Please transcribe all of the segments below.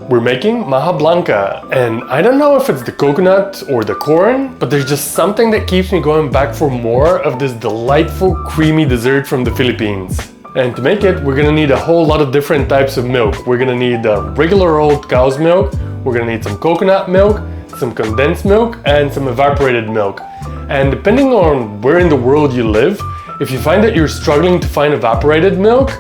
We're making Maja blanca, and I don't know if it's the coconut or the corn, but there's just something that keeps me going back for more of this delightful creamy dessert from the Philippines. And to make it, we're gonna need a whole lot of different types of milk. We're gonna need regular old cow's milk, we're gonna need some coconut milk, some condensed milk, and some evaporated milk. And depending on where in the world you live, if you find that you're struggling to find evaporated milk,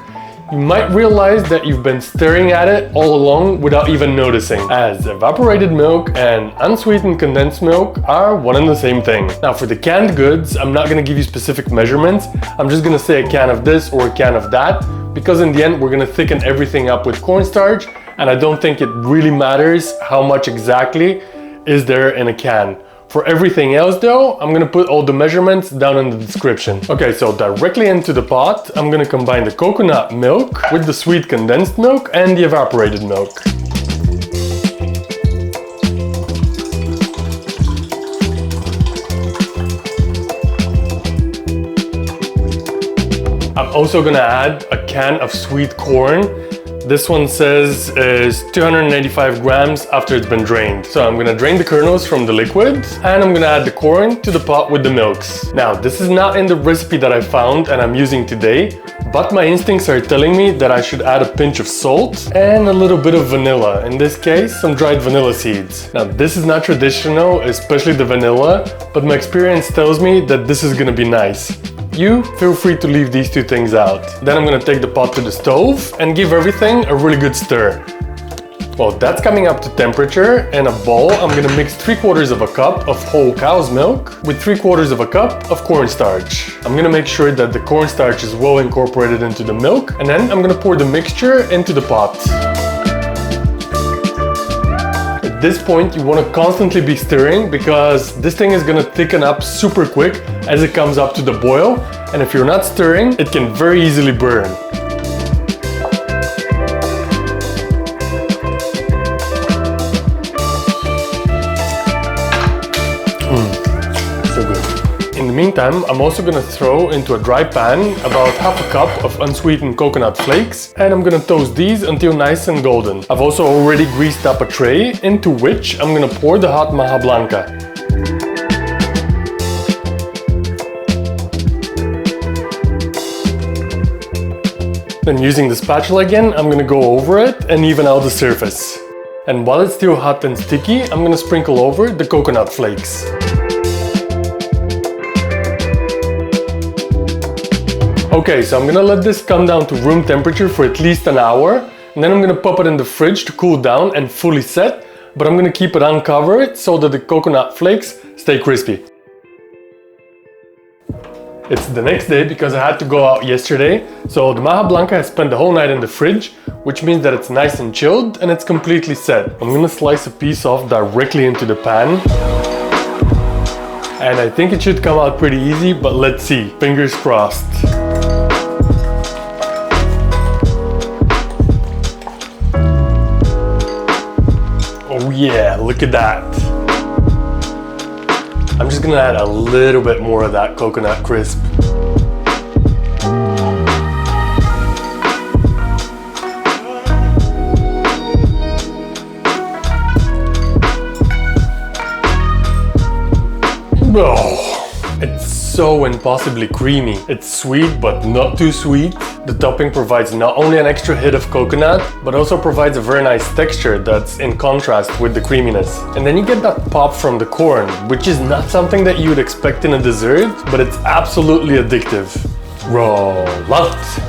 you might realize that you've been staring at it all along without even noticing, as evaporated milk and unsweetened condensed milk are one and the same thing. Now for the canned goods, I'm not gonna give you specific measurements. I'm just gonna say a can of this or a can of that, because in the end we're gonna thicken everything up with cornstarch, and I don't think it really matters how much exactly is there in a can. For everything else though, I'm gonna put all the measurements down in the description. Okay, so directly into the pot, I'm gonna combine the coconut milk with the sweet condensed milk and the evaporated milk. I'm also gonna add a can of sweet corn. This one says is 285 grams after it's been drained. So I'm gonna drain the kernels from the liquid and I'm gonna add the corn to the pot with the milks. Now this is not in the recipe that I found and I'm using today, but my instincts are telling me that I should add a pinch of salt and a little bit of vanilla. In this case, some dried vanilla seeds. Now this is not traditional, especially the vanilla, but my experience tells me that this is gonna be nice. You feel free to leave these two things out. Then I'm gonna take the pot to the stove and give everything a really good stir. Well, that's coming up to temperature. In a bowl, I'm gonna mix 3/4 of a cup of whole cow's milk with 3/4 of a cup of cornstarch. I'm gonna make sure that the cornstarch is well incorporated into the milk, and then I'm gonna pour the mixture into the pot. At this point, you want to constantly be stirring because this thing is going to thicken up super quick as it comes up to the boil, and if you're not stirring, it can very easily burn. So good. In the meantime, I'm also going to throw into a dry pan about half a cup of unsweetened coconut flakes, and I'm going to toast these until nice and golden. I've also already greased up a tray into which I'm going to pour the hot Maja blanca. Then using the spatula again, I'm going to go over it and even out the surface. And while it's still hot and sticky, I'm going to sprinkle over the coconut flakes. Okay, so I'm gonna let this come down to room temperature for at least an hour, and then I'm gonna pop it in the fridge to cool down and fully set, but I'm gonna keep it uncovered so that the coconut flakes stay crispy. It's the next day because I had to go out yesterday, so the Maja blanca has spent the whole night in the fridge, which means that it's nice and chilled and it's completely set. I'm gonna slice a piece off directly into the pan. And I think it should come out pretty easy, but let's see, fingers crossed. Oh yeah, look at that. I'm just gonna add a little bit more of that coconut crisp. Oh, it's so impossibly creamy. It's sweet, but not too sweet. The topping provides not only an extra hit of coconut, but also provides a very nice texture that's in contrast with the creaminess. And then you get that pop from the corn, which is not something that you would expect in a dessert, but it's absolutely addictive. Roll out!